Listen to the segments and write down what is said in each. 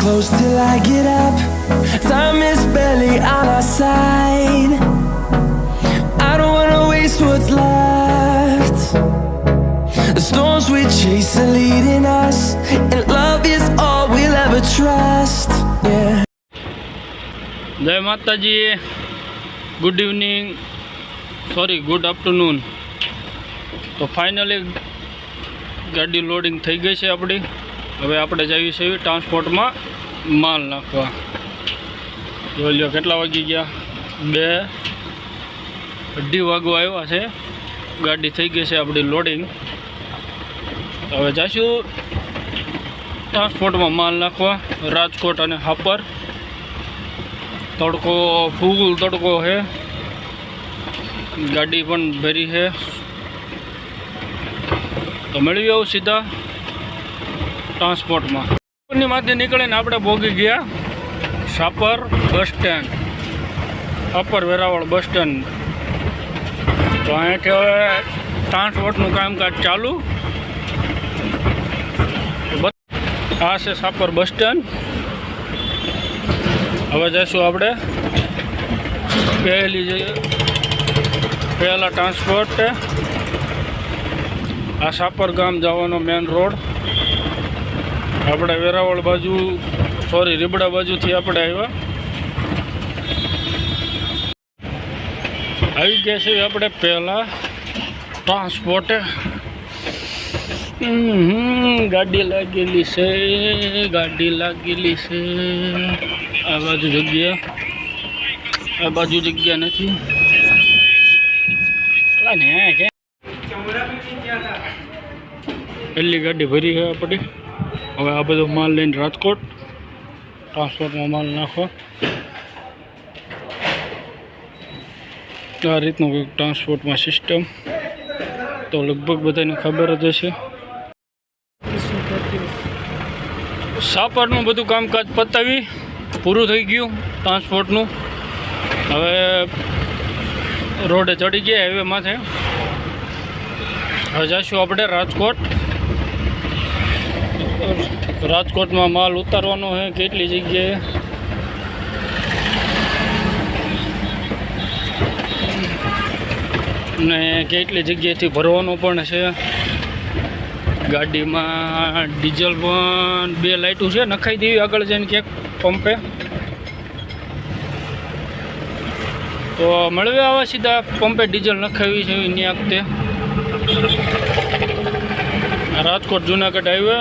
close till I get up. Time is barely on our side. I don't wanna waste what's left. The storms we chase are leading us, and love is all we'll ever trust. Yeah. જય માતાજી, good evening, sorry good afternoon. તો finally ગાડી loading થઈ ગઈ છે આપણી. હવે આપણે જઈએ છીએ ટ્રાન્સપોર્ટમાં માલ નાખવા. જોઈ લો કેટલા વાગી ગયા, 2:30 વાગવા આવ્યા છે. ગાડી થઈ ગઈ છે આપણી લોડિંગ. હવે જઈશું ટ્રાન્સપોર્ટમાં માલ નાખવા રાજકોટ અને હાપર. તડકો ફૂલ તડકો છે, ગાડી પણ ભરી છે. તો મેળવી આવું સીધા ટ્રાન્સપોર્ટમાં. માંથી નીકળીને આપણે પહોંચી ગયા Sapar bus stand, Sapar Veraval bus stand. તો અહીંયાથી હવે ટ્રાન્સપોર્ટનું કામકાજ ચાલુ. આ છે સાપર બસ સ્ટેન્ડ. હવે જઈશું આપણે પહેલા ટ્રાન્સપોર્ટ. આ સાપર ગામ જવાનો મેન રોડ. આપણે વેરાવળ બાજુ, સોરી રીબડા બાજુથી આપણે આવ્યા. આવી ગયા છીએ આપણે પહેલા ટ્રાન્સપોર્ટે. ગાડી લાગેલી છે, ગાડી લાગેલી છે. આ બાજુ જગ્યા, આ બાજુ જગ્યા નથી. પહેલી ગાડી ભરી છે આપણી. હવે આ બધો માલ લઈને રાજકોટ ટ્રાન્સપોર્ટમાં માલ નાખવા. આ રીતનું કંઈક ટ્રાન્સપોર્ટમાં સિસ્ટમ તો લગભગ બધાને ખબર જ હશે. સાપરનું બધું કામકાજ પતાવી પૂરું થઈ ગયું ટ્રાન્સપોર્ટનું. હવે રોડે ચડી ગયા, હાઈવે માથે. હવે જઈશું આપણે રાજકોટ. રાજકોટમાં માલ ઉતારવાનો છે કેટલી જગ્યાએ. ને કેટલી જગ્યાએથી ભરવાનો પણ છે. ગાડીમાં ડીઝલ પણ 2 લાઇટો છે, નખાઈ દેવી આગળ જઈને ક્યાંક પંપે. તો મળવે આવા સીધા પંપે ડીઝલ નખાવી છે એની વખતે. રાજકોટ જુનાગઢ હાઈવે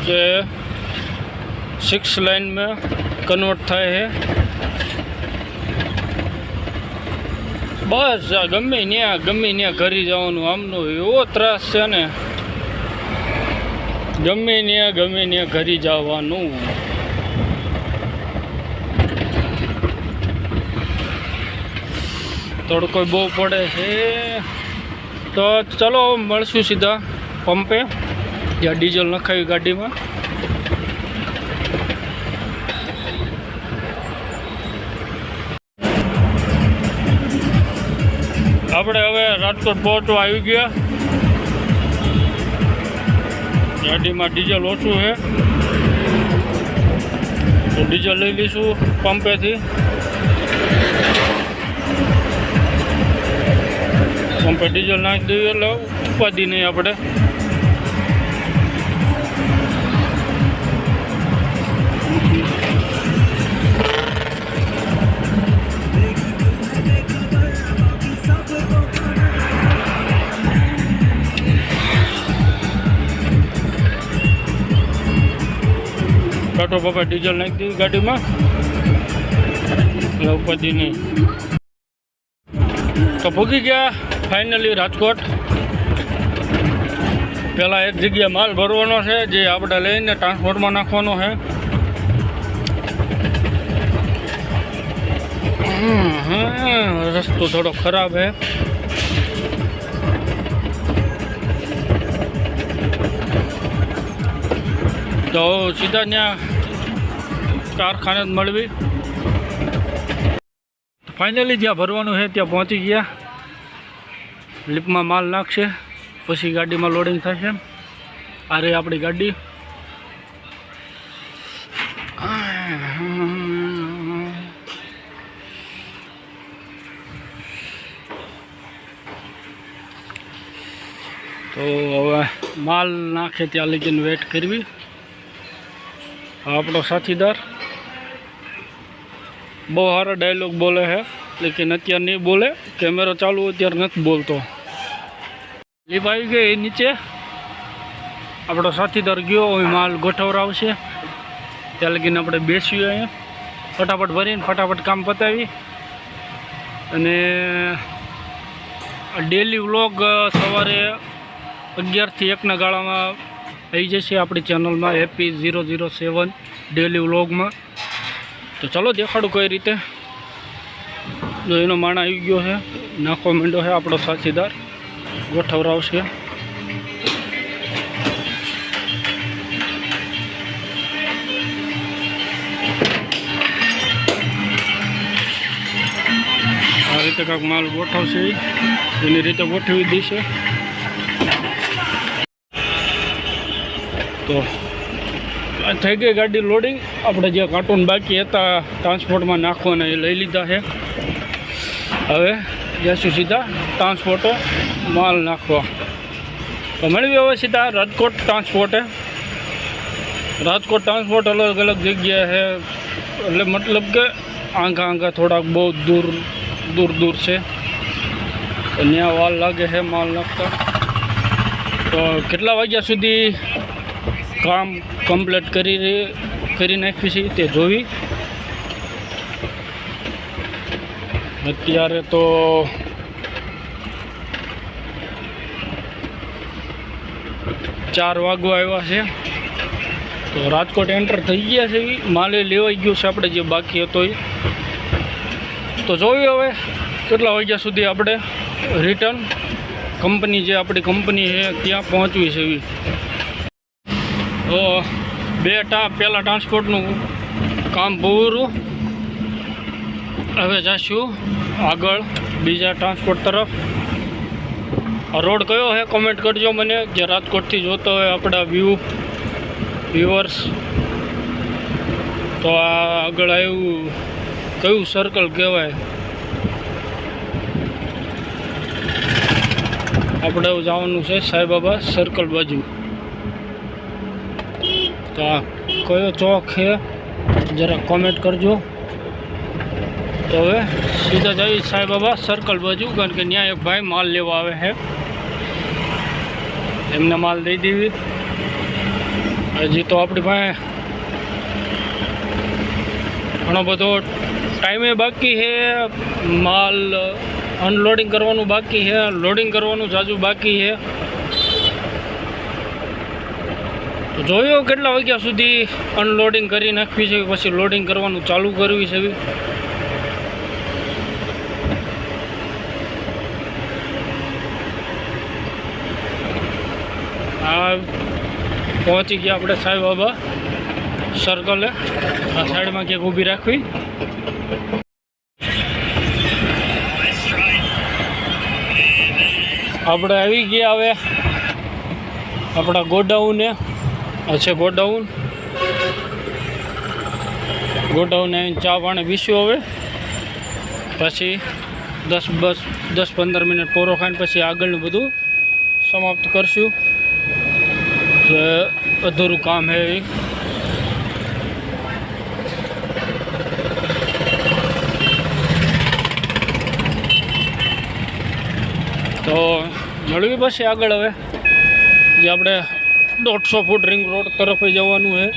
જે 6 લાઇનમાં કન્વર્ટ થાય છે. બસ ગમે ત્યાં ઘરે જવાનું. આમનો એવો ત્રાસ છે ને, ગમે ત્યાં ઘરે જવાનું. તડકો બહુ પડે છે. તો ચલો મળશું સીધા પંપે જ્યાં ડીઝલ નખાવી ગાડીમાં. આપણે હવે રાજકોટ પહોંચવા આવી ગયા. ગાડીમાં ડીઝલ ઓછું છે તો ડીઝલ લઈ લઈશું પંપેથી. પંપે ડીઝલ નાખી દઈએ એટલે ઉપાધિ નહીં આપણે. કાંટો પપ્પા ડીઝલ નાખી દીધી ગાડીમાં એટલે ઉપાધિ નહીં. તો ભૂગી ગયા ફાઇનલી રાજકોટ. પહેલાં એક જગ્યાએ માલ ભરવાનો છે જે આપણે લઈને ટ્રાન્સપોર્ટમાં નાખવાનો છે. રસ્તો થોડો ખરાબ છે. તો સીધા ત્યાં કારખાને જ મળવી. ફાઇનલી જ્યાં ભરવાનું છે ત્યાં પહોંચી ગયા. લિફ્ટમાં માલ નાખશે પછી ગાડીમાં લોડિંગ થશે. આ રહી આપણી ગાડી. તો હવે માલ નાખે ત્યાં લગીને વેટ કરવી. આપણો સાથીદાર બહુ સારો ડાયલોગ બોલે છે, લેકિન અત્યારે નહીં બોલે. કેમેરો ચાલુ અત્યારે નથી બોલતો. લીપ આવી ગઈ નીચે. આપણો સાથીદાર ગયો હવે માલ ગોઠવરાવશે. ત્યાં લગીને આપણે બેસીએ અહીંયા, ફટાફટ ભરીને ફટાફટ કામ પતાવી. અને ડેલી વ્લોગ સવારે 11 થી 1 ગાળામાં આવી જશે આપણી ચેનલમાં, હેપી 007 ડેલી વ્લોગમાં. તો ચાલો દેખાડું કઈ રીતે. જો એનો માણા આવી ગયો છે, નાખવા માંડ્યો છે આપણો સાથીદાર, ગોઠવરાવશે. આ રીતે કાંઈક માલ ગોઠવશે, એની રીતે ગોઠવી દઈશે. તો થઈ ગઈ ગાડી લોડિંગ. આપણે જે કાર્ટૂન બાકી હતા ટ્રાન્સપોર્ટમાં નાખવાના એ લઈ લીધા છે. હવે જઈશું સીધા ટ્રાન્સપોર્ટે માલ નાખવા. તો મેળવી હવે સીધા રાજકોટ ટ્રાન્સપોર્ટે. રાજકોટ ટ્રાન્સપોર્ટ અલગ અલગ જગ્યાએ છે, એટલે મતલબ કે આંગા થોડાક બહુ દૂર છે. તો ત્યાં વાર લાગે છે માલ નાખતા. તો કેટલા વાગ્યા સુધી કામ કમ્પ્લીટ કરી નાખ્યું છે તે જોવી. અત્યારે તો 4 વાગવા આવ્યા છે. તો રાજકોટ એન્ટર થઈ ગયા છે. માલે લેવાઈ ગયું છે આપણે જે બાકી હતો એ. તો જોયું હવે કેટલા વાગ્યા સુધી આપણે રિટર્ન કંપની જે આપણી કંપની છે ત્યાં પહોંચવી છે એવી. તો પહેલાં ટ્રાન્સપોર્ટનું કામ પૂરું. હવે જઈશું આગળ બીજા ટ્રાન્સપોર્ટ તરફ. આ રોડ કયો છે કમેન્ટ કરજો મને, જે રાજકોટથી જોતો હોય આપણા વ્યુઅર્સ. તો આ આગળ આવ્યું કયું સર્કલ કહેવાય? આપણે જવાનું છે સાંઈબાબા સર્કલ બાજુ. તો આ કયો ચોક છે જરા કોમેન્ટ કરજો. તો હવે સીધા જઈએ સાંઈબાબા સર્કલ બાજુ, કારણ કે ત્યાં એક ભાઈ માલ લેવા આવે છે. એમને માલ દઈ દેવી. હજી તો આપણી પાસે ઘણો બધો ટાઈમે બાકી છે. માલ અનલોડિંગ કરવાનું બાકી છે, લોડિંગ કરવાનું જાજુ બાકી છે. તો જોયો કેટલા વાગ્યા સુધી અનલોડિંગ કરી નાખવી છે, પછી લોડિંગ કરવાનું ચાલુ કરવી છે. આ પહોંચી ગયા આપણે સાંઈબાબા સર્કલે. આ સાઈડમાં ક્યાંક ઊભી રાખવી. આપણે આવી ગયા હવે આપણા ગોડાઉને. છે ગોડાઉન આવીને ચા પાણી પીશું. હવે પછી 10-15 મિનિટ પોરો ખાઈને પછી આગળનું બધું સમાપ્ત કરશું. જે અધૂરું કામ છે એ. તો મળવી પછી આગળ હવે જે આપણે 150 ફૂટ રિંગ રોડ તરફ જવાનું છે.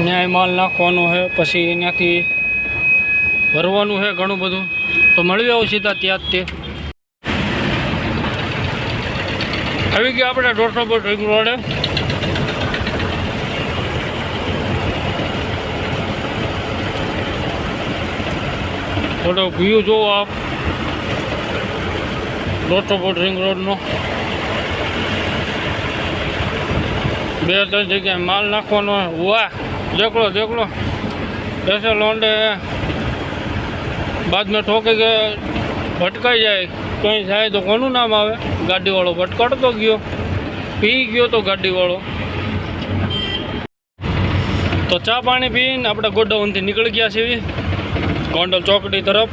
ન્યાય માલ નાખવાનો છે, પછી ત્યાંથી ભરવાનું છે ઘણું બધું. તો મળવી આવું સીધા ત્યાં જ તે આવી ગયા આપણે 150 ફૂટ રિંગ રોડે. થોડો વ્યૂ જોવો આપ 150 ફૂટ રિંગ રોડનો. 2-3 જગ્યાએ માલ નાખવાનો. વાહ, દેખલો ऐसे लौंडे बाद में ठोके के भटकाई जाए, कहीं जाए तो कोનું नाम આવે? ગાડીવાળો ભટકાડતો ગયો, પી ગયો તો ગાડીવાળો. તો ચા પાણી પીને આપણે ગોડાઉનથી નીકળી ગયા છીએ ગોંડલ ચોકડી તરફ.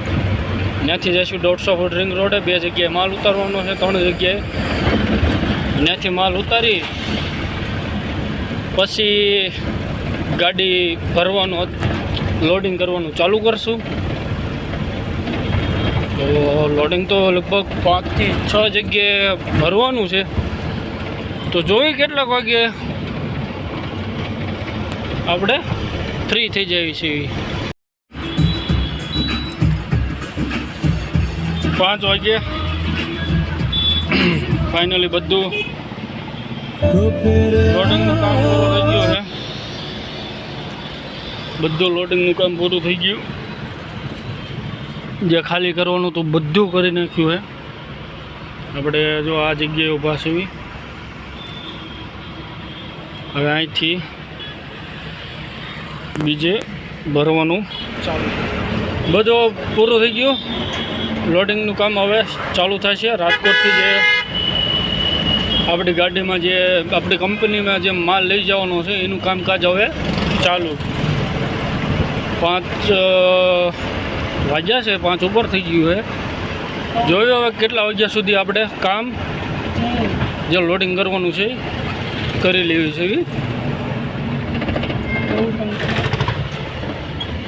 ત્યાંથી જઈશું 150 ફૂટ રિંગ રોડે. 2 જગ્યાએ માલ ઉતારવાનો છે, 3 જગ્યાએ. ત્યાંથી માલ ઉતારી પછી ગાડી ભરવાનું, લોડિંગ કરવાનું ચાલુ કરશું. તો લોડિંગ તો લગભગ 5 થી 6 જગ્યાએ ભરવાનું છે. તો જોઈએ કેટલાક વાગે આપણે ફ્રી થઈ જઈએ છીએ. 5 વાગે ફાઇનલી બધું લોડિંગનું કામ પૂરું થઈ ગયું છે. બધું લોડિંગનું કામ પૂરું થઈ ગયું. જે ખાલી કરવાનું તો બધું કરી નાખ્યું છે. આપણે જો આ જગ્યાએ ઊભા છીએ. હવે અહીંથી બીજે ભરવાનું ચાલુ. બધું પૂરું થઈ ગયું. લોડિંગનું કામ હવે ચાલુ થશે. રાજકોટથી જે આપણી ગાડીમાં જે આપણી કંપનીમાં જે માલ લઈ જવાનો છે એનું કામકાજ હવે ચાલુ. 5 વાગ્યા છે, 5 ઉપર થઈ ગયું છે. જોયું હવે કેટલા વાગ્યા સુધી આપણે કામ જે લોડિંગ કરવાનું છે કરી લેવી છે.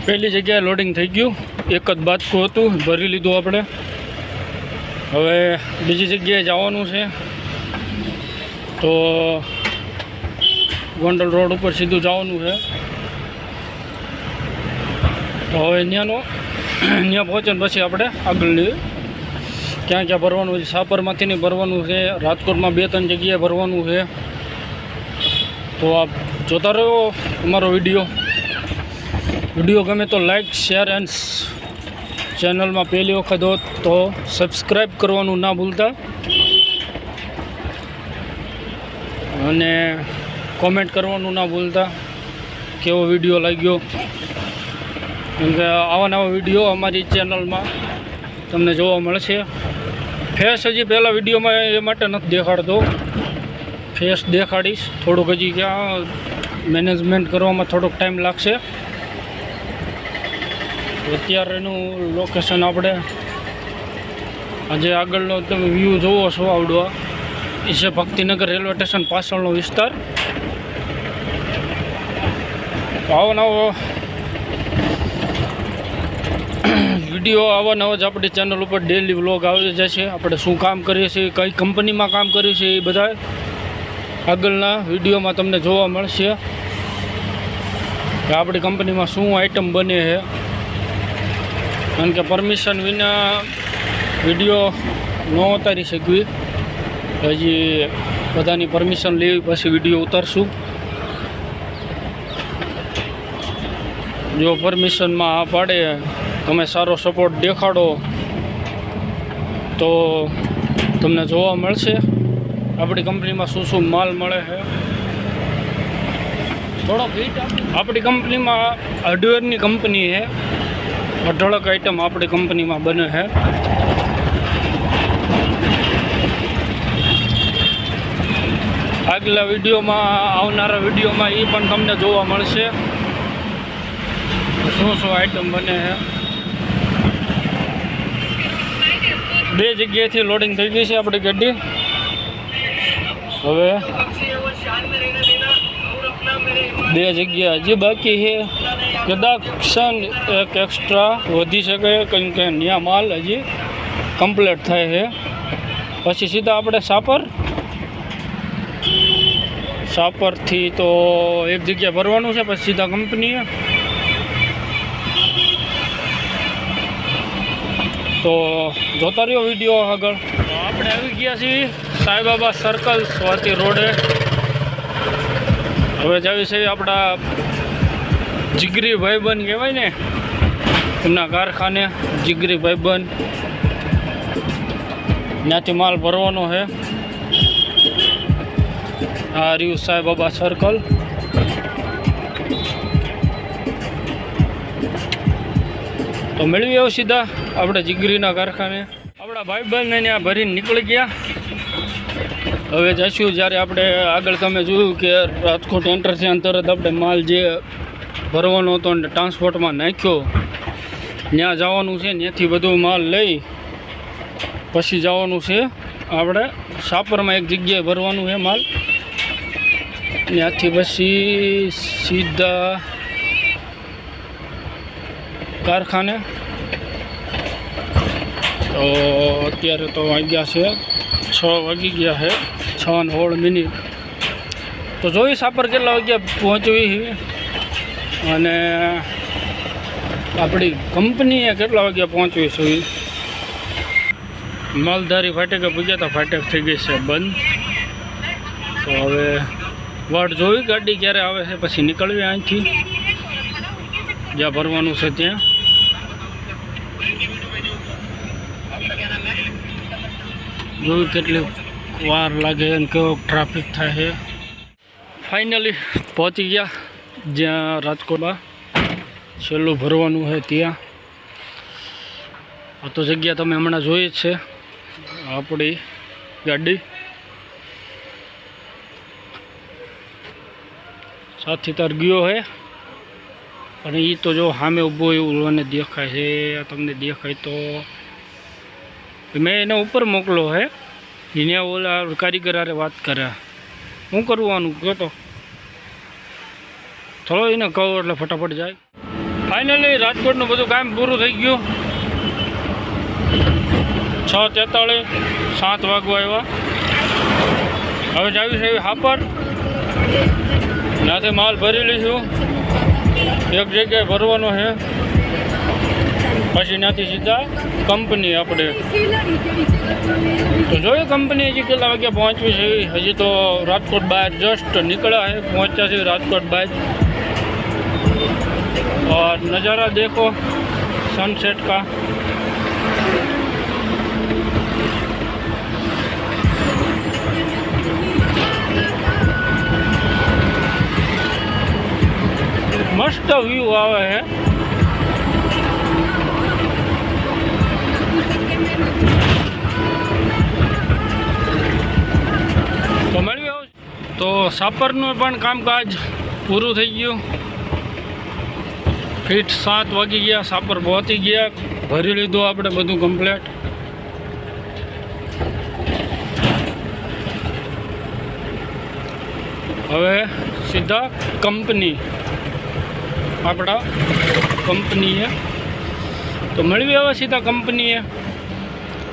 પહેલી જગ્યાએ લોડિંગ થઈ ગયું. એક જ બાજકું હતું, ભરી લીધું આપણે. હવે બીજી જગ્યાએ જવાનું છે. તો ગોંડલ રોડ ઉપર સીધું જવાનું છે. તો હવે ત્યાં પહોંચીને પછી આપણે આગળની ક્યાં ક્યાં ભરવાનું છે. સાપરમાંથી નહીં ભરવાનું છે, રાજકોટમાં 2-3 જગ્યાએ ભરવાનું છે. તો આપ જોતા રહ્યો અમારો વિડીયો ગમે તો લાઈક, શેર એન્ડ ચેનલમાં પહેલી વખત હો તો સબસ્ક્રાઈબ કરવાનું ના ભૂલતા, અને કોમેન્ટ કરવાનું ના ભૂલતા કેવો વિડીયો લાગ્યો. કેમ કે આવા નવા વિડીયો અમારી ચેનલમાં તમને જોવા મળશે. ફેસ હજી પહેલાં વિડીયોમાં એ માટે નથી દેખાડતો. ફેસ દેખાડીશ. થોડુંક હજી ક્યાં મેનેજમેન્ટ કરવામાં થોડોક ટાઈમ લાગશે. અત્યારેનું લોકેશન આપણે આજે આગળનો તમે વ્યૂ જોવો છો આવડવા એ છે ભક્તિનગર રેલવે સ્ટેશન પાછળનો વિસ્તાર. આવો નવો વિડીયો આવા જ આપણી ચેનલ ઉપર ડેલી વ્લોગ આવી જશે. આપણે શું કામ કરીએ છીએ, કઈ કંપનીમાં કામ કરીએ છીએ, એ બધા આગળના વિડીયોમાં તમને જોવા મળશે કે આપણી કંપનીમાં શું આઈટમ બને છે. કારણ કે પરમિશન વિના વિડીયો ન ઉતારી શકવી. હજી બધાની પરમિશન લેવી પછી વિડીયો ઉતારશું. જો પરમિશનમાં આ પાડે, તમે સારો સપોર્ટ દેખાડો તો તમને જોવા મળશે આપણી કંપનીમાં શું માલ મળે છે. થોડોક આપણી કંપનીમાં હાર્ડવેરની કંપની છે. અઢળક આઈટમ આપણી કંપનીમાં બને છે. આગલા વિડીયોમાં, આવનારા વિડીયોમાં એ પણ તમને જોવા મળશે શું આઈટમ બને છે. 2 જગ્યાએથી લોડિંગ થઈ ગઈ છે આપણી ગાડી. હવે 2 જગ્યા હજી બાકી છે. કદાચ એક એક્સ્ટ્રા વધી શકે, કેમ કે ત્યાં માલ હજી કમ્પ્લીટ થાય છે. પછી સીધા આપણે સાપરથી તો એક જગ્યા ભરવાનું છે, પછી સીધા કંપનીએ. તો જોતા રહ્યો વિડીયો આગળ. આપણે આવી ગયા છીએ સાંઈબાબા સર્કલ સ્વાતિ રોડે. હવે જાવી છે આપણા જીગરી ભાઈબંધ કહેવાય ને, એમના કારખાને. જીગરી ભાઈબંધ ત્યાંથી માલ ભરવાનો છે. આ રહ્યું સાંઈબાબા સર્કલ. તો મેળવી આવો સીધા આપણે જીગરીના કારખાને. આપણા ભાઈબંધને ત્યાં ભરીને નીકળી ગયા. હવે જઈશું જ્યારે આપણે આગળ તમે જોયું કે રાજકોટ એન્ટર થયા તરત આપણે માલ જે ભરવાનો હતો અને ટ્રાન્સપોર્ટમાં નાખ્યો. ત્યાં જવાનું છે. ત્યાંથી બધું માલ લઈ પછી જવાનું છે આપણે સાપરમાં એક જગ્યાએ ભરવાનું છે માલ. ત્યાંથી પછી સીધા કારખાને. તો અત્યારે તો વાગ્યા છે 6 વાગી ગયા છે, 6:16. તો જોઈ સાપર કેટલા વાગ્યા પહોંચવી અને આપણી કંપનીએ કેટલા વાગ્યા પહોંચવી છે. માલધારી ફાટકે પૂગ્યા હતા, ફાટક થઈ ગઈ છે બંધ. તો હવે વાટ જોઈ ગાડી ક્યારે આવે છે પછી નીકળવી અહીંથી જ્યાં ભરવાનું છે ત્યાં. જોયું કેટલી વાર લાગે અને કેવો ટ્રાફિક થાય છે. ફાઇનલી પહોંચી ગયા જ્યાં રાજકોટમાં છેલ્લું ભરવાનું છે ત્યાં. આ તો જગ્યા તમે હમણાં જોઈ જ છે, આપણી ગાડી. સાથીદાર ગયો છે અને એ તો જો સામે ઊભો એવું મને દેખાય છે. તમને દેખાય તો મેં એને ઉપર મોકલો છે. એને ઓલા કારીગર હારે વાત કર્યા શું કરવાનું કહો તો થોડો એને કહો એટલે ફટાફટ જાય. ફાઇનલી રાજકોટનું બધું કામ પૂરું થઈ ગયું. 6:43, 7 વાગવા આવ્યા. હવે જાવી છે હાપર. ત્યાંથી માલ ભરી લઈશું, એક જગ્યાએ ભરવાનો છે. પછી ત્યાંથી સીધા કંપની આપણે. તો જોઈએ કંપની હજી કેટલા વાગ્યા પહોંચવી છે. હજી તો રાજકોટ બહાર જસ્ટ નીકળ્યા છે, પહોંચ્યા છે રાજકોટ બહાર. और नज़ारा देखो सनसेट का. मस्त व्यू आवे है. तो મળ્યું. તો સાપરનું પણ કામકાજ પૂરું થઈ ગયું. ફીટ 7 વાગી ગયા, સાપર પહોંચી ગયા, ભરી લીધું આપણે બધું કમ્પ્લેટ. હવે સીધા કંપની, આપણા કંપનીએ. તો મળવી હવે સીધા કંપનીએ.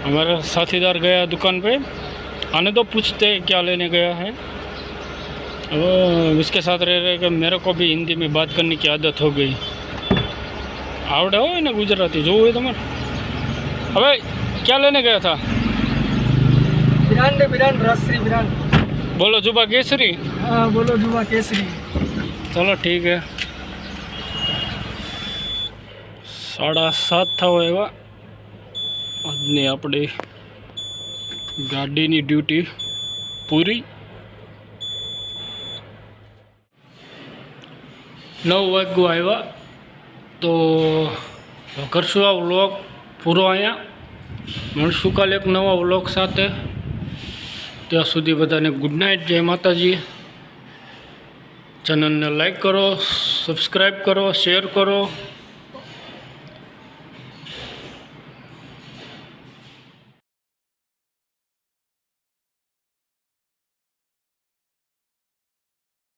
हमारा साथीदार गया दुकान पे. आने तो पूछते क्या लेने गया है. वो इसके साथ रह रहे कि मेरे को भी हिंदी में बात करने की आदत हो गई. आवड़े हो ना गुजराती जो है तुम्हारे. अबे क्या लेने गया था. बिरान रसरी बिरान. बोलो जुबा केसरी. हाँ बोलो जुबा केसरी. चलो ठीक है. 7:30 થવા એવા. આજની આપણી ગાડીની ડ્યુટી પૂરી. 9 વાગ્યા આવ્યા. તો કરશું આ વ્લોગ પૂરો અહીંયા. મળશું કાલે એક નવા વ્લોગ સાથે. ત્યાં સુધી બધાને ગુડ નાઇટ. જય માતાજી. ચેનલને લાઈક કરો, સબસ્ક્રાઈબ કરો, શેર કરો.